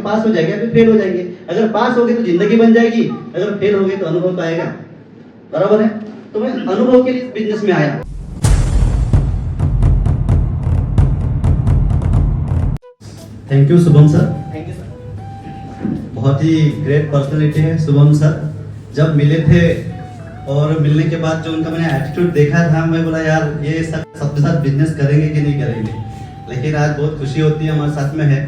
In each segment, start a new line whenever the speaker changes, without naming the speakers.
तो पास हो जाएंगे या फिर फेल हो जाएंगे। अगर पास हो गए तो जिंदगी बन जाएगी, अगर फेल हो गए तो अनुभव तो आएगा, बराबर है। तो मैं अनुभव के लिए इस बिजनेस में आया। Thank you Shubham sir.
Thank you sir.
बहुत ही ग्रेट पर्सनालिटी है शुभम सर। जब मिले थे और मिलने के बाद जो उनका मैंने एटीट्यूड देखा था, मैं बोला यार ये सबके साथ बिजनेस करेंगे कि नहीं करेंगे। लेकिन आज बहुत खुशी होती है हमारे साथ में है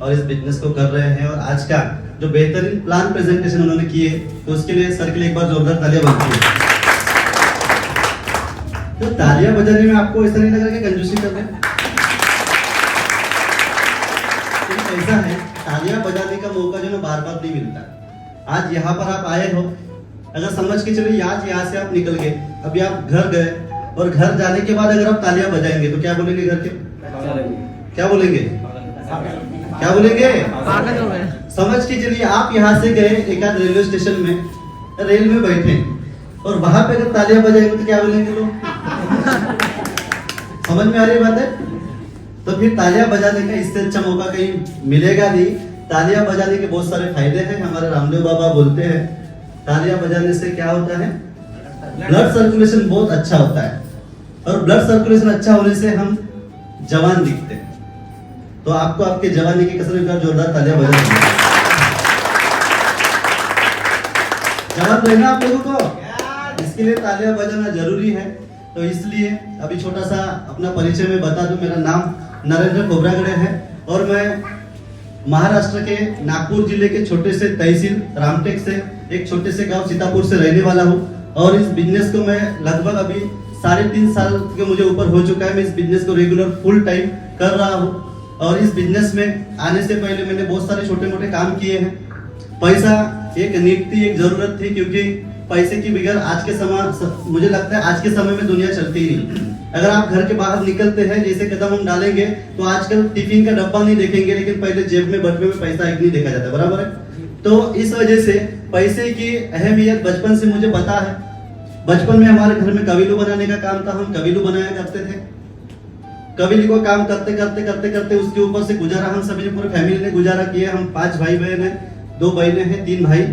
और इस बिजनेस को कर रहे हैं। और आज का जो बेहतरीन प्लान प्रेजेंटेशन उन्होंने किए तो उसके लिए सर के लिए एक बार जोरदार तालियां बनती है। तो तालियां बजाने में आपको ऐसा नहीं लग रहा कि कंजूसी कर रहे हैं? ऐसा है, तालियां बजाने का मौका जो ना बार बार नहीं मिलता। आज यहाँ पर आप आए हो, अगर समझ के चलिए आज यहाँ से आप निकल गए, अभी आप घर गए और घर जाने के बाद अगर आप तालियां बजाएंगे तो क्या बोलेंगे घर के? क्या बोलेंगे? क्या बोलेंगे? समझ के चलिए आप यहाँ से गए एक आध रेलवे स्टेशन में, रेल में बैठे और वहां पे अगर तालियां बजाएंगे तो क्या बोलेंगे लोग? समझ में आ रही बात है? तो फिर तालियां बजाने का इससे अच्छा मौका कहीं मिलेगा नहीं। तालियां बजाने के बहुत सारे फायदे हैं। हमारे रामदेव बाबा बोलते हैं तालियां बजाने से क्या होता है? ब्लड सर्कुलेशन बहुत अच्छा होता है और ब्लड सर्कुलेशन अच्छा होने से हम जवान दिखते हैं। तो आपको आपके जवानी की कसम कर जोरदार तालियां बजानी है। जवान रहना आप लोगों को, इसके लिए तालियां बजाना जरूरी है। तो इसलिए अभी छोटा सा अपना परिचय में बता दूं। मेरा नाम नरेंद्र खोबरागड़े है और मैं महाराष्ट्र के नागपुर जिले के छोटे से तहसील रामटेक से एक छोटे से गांव सीतापुर से रहने वाला हूं। और इस बिजनेस को मैं लगभग अभी 3.5 साल के मुझे ऊपर हो चुका है। मैं इस बिजनेस को रेगुलर फुल टाइम कर रहा हूं। और इस बिजनेस में आने से पहले मैंने बहुत सारे छोटे मोटे काम किए हैं। पैसा एक नीड थी, एक जरूरत थी, क्योंकि पैसे की बगैर आज के समय मुझे लगता है आज के समय में दुनिया चलती ही नहीं। अगर आप घर के बाहर निकलते हैं, जैसे कदम हम डालेंगे तो आजकल टिफिन का डब्बा नहीं देखेंगे, लेकिन पहले जेब में बटुए में पैसा एक नहीं देखा जाता, बराबर है। तो इस वजह से पैसे की अहमियत बचपन से मुझे पता है। बचपन में हमारे घर में कबीलू बनाने का काम था, हम कबीलू बनाया करते थे। कबीलू को काम करते करते करते करते उसके ऊपर से गुजारा हम सभी ने, पूरे फैमिली ने गुजारा किया। हम 5 भाई बहन हैं, 2 बहनें हैं, 3 भाई,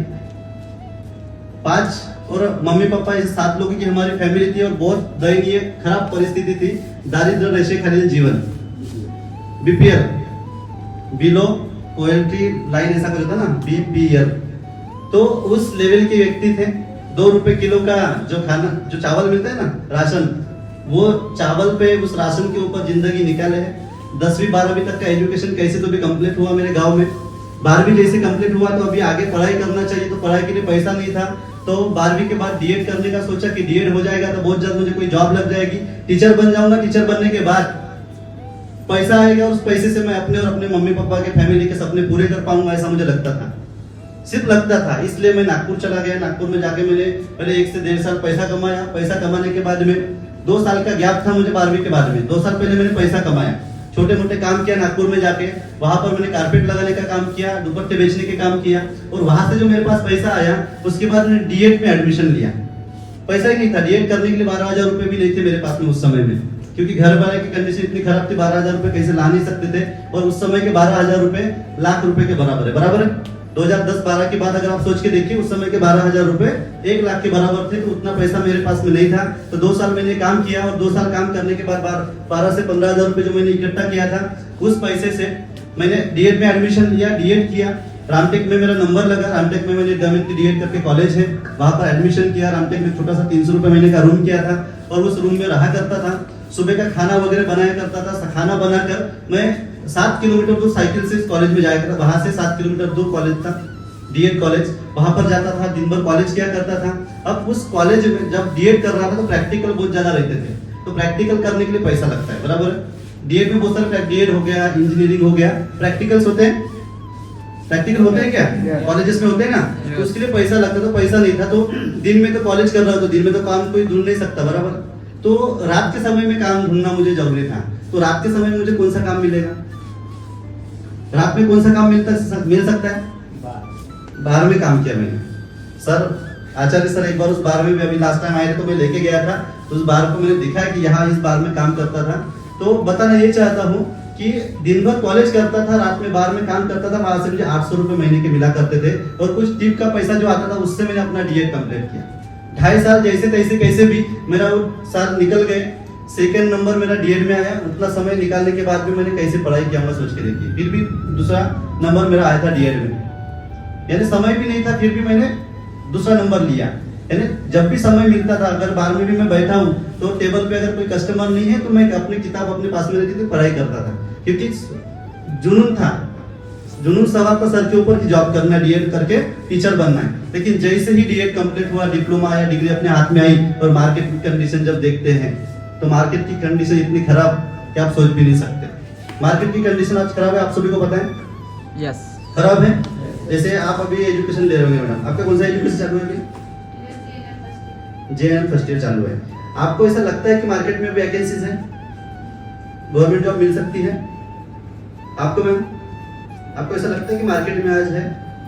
5 और मम्मी पापा, इस 7 लोगों की हमारी फैमिली थी। और बहुत दयनीय खराब परिस्थिति थी, दारिद्र रेशे खालील जीवन, बीपीएल, बिलो पॉवर्टी लाइन ऐसा कुछ था ना, बीपीएल। तो उस लेवल के व्यक्ति थे। 2 रुपए किलो का जो खाना, जो चावल मिलता है ना, राशन, वो चावल पे, उस राशन के ऊपर जिंदगी निकाले है। 10वीं 12वीं तक का एजुकेशन कैसे तो भी कंप्लीट हुआ मेरे गांव में। 12वीं जैसे कंप्लीट हुआ तो अभी आगे पढ़ाई करना चाहिए, तो पढ़ाई के लिए पैसा नहीं था। तो 12वीं के बाद डीएड करने का सोचा कि डीएड हो जाएगा तो बहुत जल्द मुझे कोई जॉब लग जाएगी, टीचर बन जाऊंगा। टीचर बनने के बाद पैसा आएगा, उस पैसे से मैं अपने और अपने मम्मी पापा के फैमिली के सपने पूरे कर पाऊंगा, ऐसा मुझे लगता था, सिर्फ लगता था। इसलिए मैं नागपुर चला गया। नागपुर में जाके मैंने पहले 1 से 1.5 साल पैसा कमाया। पैसा कमाने के बाद में 2 साल का गैप था मुझे 12वीं के बाद में। 2 साल पहले मैंने पैसा कमाया, छोटे मोटे काम किया नागपुर में जाके। वहां पर मैंने कारपेट लगाने का काम किया, दुपट्टे बेचने के काम किया। और वहां से जो मेरे पास पैसा आया, उसके बाद मैंने डीएड में एडमिशन लिया। पैसा ही नहीं था, डीएड करने के लिए 12,000 रुपए भी नहीं थे मेरे पास में उस समय में, क्योंकि घर वाले की कंडीशन इतनी खराब थी, 12,000 रुपए कैसे ला नहीं सकते थे। और उस समय के 12,000 रुपए लाख रुपए के बराबर है, बराबर है। 2010-12 के बाद अगर आप सोच के देखिए, उस समय के 12,000 रुपए 1 लाख के बराबर थे। तो उतना पैसा मेरे पास में नहीं था। तो 2 साल मैंने काम किया और 2 साल काम करने के बाद 12 से 15,000 रुपए जो मैंने इकट्ठा किया था, उस पैसे से मैंने डीएड में एडमिशन लिया, डीएड किया। रामटेक में मेरा नंबर लगा। रामटेक में मैंने दमयंती डीएड करके कॉलेज है, वहां पर एडमिशन किया। रामटेक में छोटा सा 300 रुपए महीने का रूम किया था और उस रूम में रहा करता था। सुबह का खाना वगैरह बनाया करता था। खाना बनाकर मैं 7 किलोमीटर दूर साइकिल से कॉलेज में जाया करता। वहां से 7 किलोमीटर दूर कॉलेज था, डीएड कॉलेज, वहां पर जाता था, दिन भर कॉलेज किया करता था। अब उस कॉलेज में जब डीएड कर रहा था तो प्रैक्टिकल बहुत ज्यादा रहते थे। तो प्रैक्टिकल करने के लिए पैसा लगता है, बराबर है। डीएड में बहुत सारे, डीएड हो गया, इंजीनियरिंग हो गया, प्रैक्टिकल्स होते हैं। प्रैक्टिकल होते हैं क्या कॉलेजेस में होते हैं ना, तो उसके लिए पैसा लगता है। तो पैसा नहीं था, तो दिन में तो कॉलेज कर रहा था, तो दिन में तो काम कोई ढूंढ नहीं सकता, बराबर। तो रात के समय में काम ढूंढना मुझे जरूरी था। तो रात के समय में मुझे कौन सा काम मिलेगा? रात में कौन सा काम मिल सकता है? 12 काम किया मैंने। सर आचार्य सर एक बार उस 12 में अभी लास्ट टाइम आए थे तो मैं लेके गया था। तो उस बार को मैंने दिखा कि यहाँ इस बार में काम करता था। तो बताना ये चाहता हूँ कि दिन भर कॉलेज करता था, रात में बार में काम करता था, वहां से मुझे 800 रुपए महीने के मिला करते थे और कुछ टिप का पैसा जो आता था उससे मैंने अपना डीएड कंप्लीट किया। 2.5 साल जैसे तैसे कैसे भी मेरा वो साल निकल गए, सेकंड नंबर मेरा डीएड में आया। उतना समय निकालने के बाद भी मैंने कैसे पढ़ाई किया मैं सोच के देखिए, फिर भी दूसरा नंबर मेरा आया था डीएड में। यानी समय भी नहीं था फिर भी मैंने दूसरा नंबर लिया। यानी जब भी समय मिलता था, अगर 12वीं में मैं बैठा हूँ तो टेबल पे अगर कोई कस्टमर नहीं है तो मैं अपनी किताब अपने पास में रहती थी, पढ़ाई करता था, क्योंकि जुनून था, जुनून सवार था सर के ऊपर की जॉब करना, डीएड करके टीचर बनना है। लेकिन जैसे ही डीएड कंप्लीट हुआ, डिप्लोमा आया, डिग्री अपने हाथ में आई और मार्केट की कंडीशन जब देखते हैं तो मार्केट की कंडीशन इतनी खराब कि आप सोच भी नहीं सकते। मार्केट की कंडीशन आज खराब है, आप सभी को पता है।
यस
खराब है। जैसे आप अभी एजुकेशन ले रहे होंगे मैडम, आपका कौन सा एजुकेशन चालू है अभी? जेएन फर्स्ट ईयर चालू है। आपको ऐसा लगता है कि मार्केट में वैकेंसीज है, गवर्नमेंट जॉब मिल सकती है आपको मैम? आपको ऐसा लगता है कि मार्केट में आज है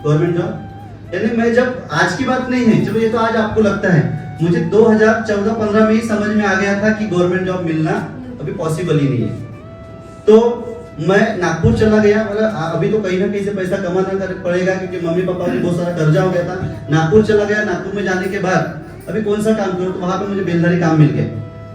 गवर्नमेंट जॉब? यानी मैं जब आज की बात नहीं है, चलो ये तो आज आपको लगता है, मुझे 2014-15 में ही समझ में आ गया था कि गवर्नमेंट जॉब मिलना अभी पॉसिबल ही नहीं है। तो मैं नागपुर चला गया, मतलब अभी तो कहीं ना कहीं से पैसा कमाना पड़ेगा क्योंकि मम्मी पापा ने बहुत सारा कर्जा हो गया था। नागपुर चला गया, नागपुर में जाने के बाद अभी कौन सा काम करूं, तो वहां पे मुझे बेलदारी काम मिल गया।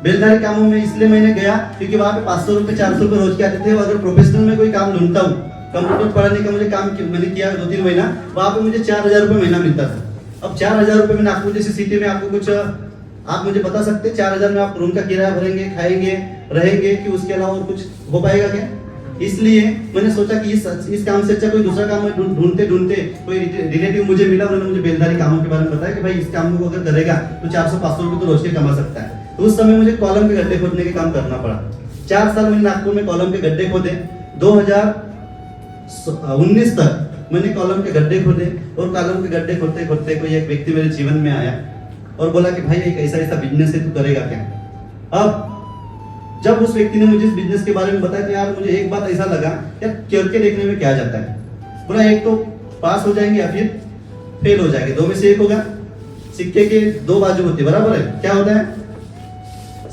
बेलदारी कामों में इसलिए मैंने गया क्योंकि वहां पे 500 रुपए 400 रुपए रोज के आते थे। अगर प्रोफेशनल में कोई काम ढूंढता हूँ, कंप्यूटर पढ़ाने का मुझे काम मैंने किया 2-3 महीना, वहां पे मुझे 4000 रुपए महीना मिलता था। अब 4000 रुपए में नागपुर जैसी सिटी में आपको कुछ, आप मुझे बता सकते 4000 में आप रूम का किराया भरेंगे, खाएंगे, रहेंगे कि उसके अलावा और कुछ हो पाएगा क्या? इसलिए मैंने सोचा कि इस काम से अच्छा कोई दूसरा काम ढूंढते ढूंढते कोई रिलेटिव मुझे मिला, उन्होंने मुझे बेलदारी कामों के बारे में बताया कि भाई इस काम को अगर करेगा तो 400-500 रुपए तो रोज के कमा सकता है। तो उस समय मुझे कॉलम के गड्ढे खोदने के काम करना पड़ा। 4 साल मैंने नागपुर में कॉलम के गड्ढे खोदे। 2019 तक मैंने कॉलम के गड्ढे खोदे और कॉलम के गड्ढे खोदते खोदते कोई एक व्यक्ति मेरे जीवन में आया और बोला कि भाई एक ऐसा ऐसा बिजनेस है, तू करेगा क्या? अब जब उस व्यक्ति ने मुझे इस बिजनेस के बारे में बताया तो यार मुझे एक बात ऐसा लगा, यार करके देखने में क्या जाता है। बोला एक तो पास हो जाएंगे या फिर फेल हो जाएंगे, दो में से एक होगा। सिक्के के 2 बाजू होती है, बराबर है? क्या होता है?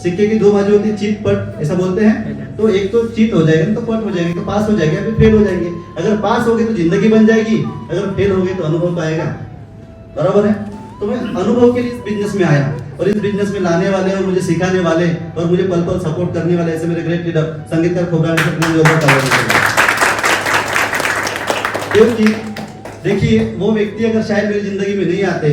सिक्के की 2 बाजू होती है, चीट पट ऐसा बोलते हैं। तो एक तो चीट हो जाएगा तो पट हो जाएगा, तो पास हो जाएगा फिर फेल हो जाएंगे। अगर पास हो गए तो जिंदगी बन जाएगी, अगर फेल हो गए तो अनुभव तो आएगा, बराबर है? तो मैं अनुभव के लिए इस बिजनेस में आया और इस बिजनेस में लाने वाले और मुझे सिखाने वाले और मुझे पल पल सपोर्ट करने वाले ऐसे मेरे ग्रेट लीडर संगीतकार खोबरा क्योंकि देखिए वो व्यक्ति अगर शायद मेरी जिंदगी में नहीं आते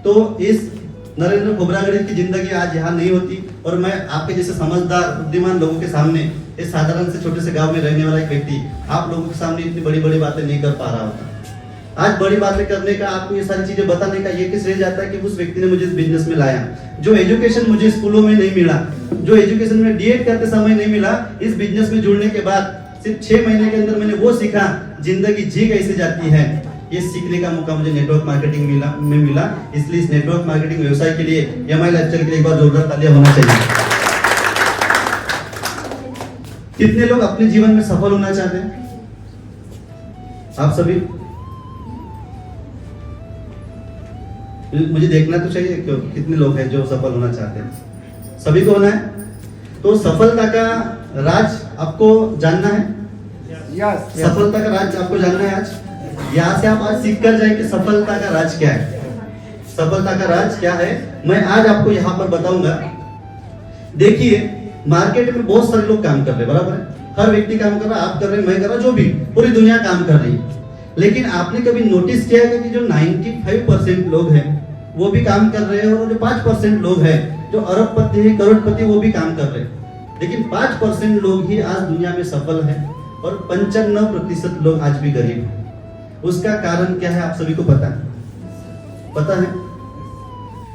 तो इस नरेंद्र खोबरागड़े की जिंदगी आज यहाँ नहीं होती और मैं आपके जैसे समझदार बुद्धिमान लोगों के सामने इस साधारण से छोटे से गांव में रहने वाला एक व्यक्ति आप लोगों के सामने इतनी बड़ी बड़ी बातें नहीं कर पा रहा होता। आज बड़ी बातें करने का, आपको ये सारी चीजें बताने का ये किस रह जाता है कि उस व्यक्ति ने मुझे इस बिजनेस में लाया। जो एजुकेशन मुझे स्कूलों में नहीं मिला, जो एजुकेशन में डीएड करते समय नहीं मिला, इस बिजनेस में जुड़ने के बाद सिर्फ 6 महीने के अंदर मैंने वो सीखा जिंदगी जी कैसे जाती है। ये सीखने का मौका मुझे नेटवर्क मार्केटिंग में मिला। इसलिए इस नेटवर्क मार्केटिंग व्यवसाय के लिए एमआई लाइफस्टाइल के लिए एक बार जोरदार तालियां होना चाहिए। कितने लोग अपने जीवन में सफल होना चाहते हैं? आप सभी? मुझे देखना तो चाहिए क्यों कितने लोग हैं जो सफल होना चाहते हैं। सभी को होना है। तो सफलता का राज आपको जानना है। सफलता का राज आपको जानना है। आज यहाँ से आप आज सीख कर जाए कि सफलता का राज क्या है। सफलता का राज क्या है मैं आज आपको यहाँ पर बताऊंगा। देखिए मार्केट में बहुत सारे लोग काम कर रहे हैं, बराबर है? हर व्यक्ति काम कर रहा है, आप कर रहे हैं, मैं कर रहा, जो भी पूरी दुनिया काम कर रही है। लेकिन आपने कभी नोटिस किया है कि जो 95% लोग हैं वो भी काम कर रहे हैं और जो 5% लोग हैं जो अरबपति है, करोड़पति, वो भी काम कर रहे हैं। लेकिन 5% लोग ही आज दुनिया में सफल हैं और 95% लोग आज भी गरीब हैं। उसका कारण क्या है आप सभी को पता है? पता है?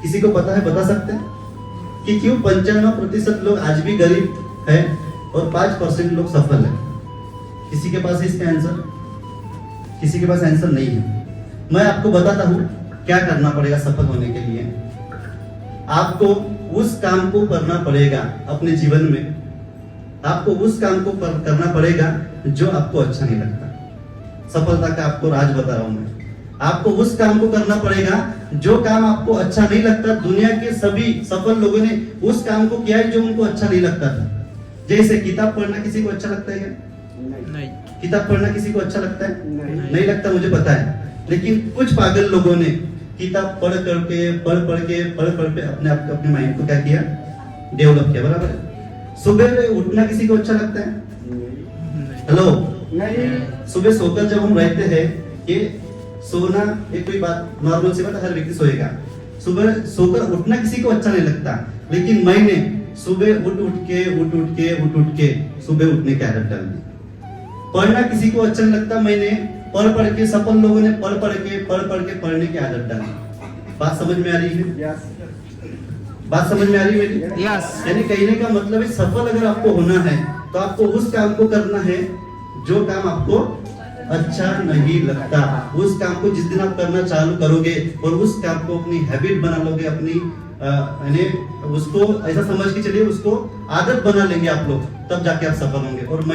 किसी को पता है? बता सकते हैं कि क्यों 95% लोग आज भी गरीब हैं और 5% लोग सफल हैं? किसी के पास इसका आंसर? किसी के पास आंसर नहीं है। मैं आपको बताता हूं क्या करना पड़ेगा सफल होने के लिए। आपको उस काम को करना पड़ेगा अपने जीवन में, आपको उस काम को करना पड़ेगा जो आपको अच्छा नहीं लगता। सफलता का आपको राज बता रहा हूं मैं। आपको उस काम को करना पड़ेगा जो काम आपको अच्छा नहीं लगता। दुनिया के सभी सफल लोगों ने उस काम को किया है जो उनको अच्छा नहीं लगता था। जैसे किताब पढ़ना किसी को अच्छा लगता है क्या?
नहीं।
किताब पढ़ना किसी को अच्छा लगता है?
नहीं।
नहीं लगता, मुझे पता है। लेकिन कुछ पागल लोगों ने किताब पढ़ के अपने माइंड को क्या किया, डेवलप किया, बराबर है। सुबह उठना किसी को अच्छा लगता है? हेलो,
नहीं।
सुबह सोकर जब हम रहते हैं, ये सोना एक कोई बात नॉर्मल सी बात है, हर व्यक्ति सोएगा। सुबह सोकर उठना किसी को अच्छा नहीं लगता, लेकिन मैंने सुबह उठ के सुबह उठने की आदत डाल दी। पढ़ना किसी को अच्छा नहीं लगता, मैंने पढ़ के, सफल लोगों ने पढ़ के पढ़ने की आदत डाली। बात समझ में आ रही है?
यस।
बात समझ में आ रही है मेरी?
Yes.
यानी कहने का मतलब है, सफल अगर आपको होना है तो आपको उस काम को करना है जो काम आपको अच्छा नहीं लगता। उस काम को जिस दिन आप करना चालू करोगे और उस काम को अपनी हैबिट बना लोगे, अपनी यानी उसको ऐसा समझ के चलिए, उसको आदत बना लेंगे आप लोग, तब जाके आप सफल होंगे। और मैं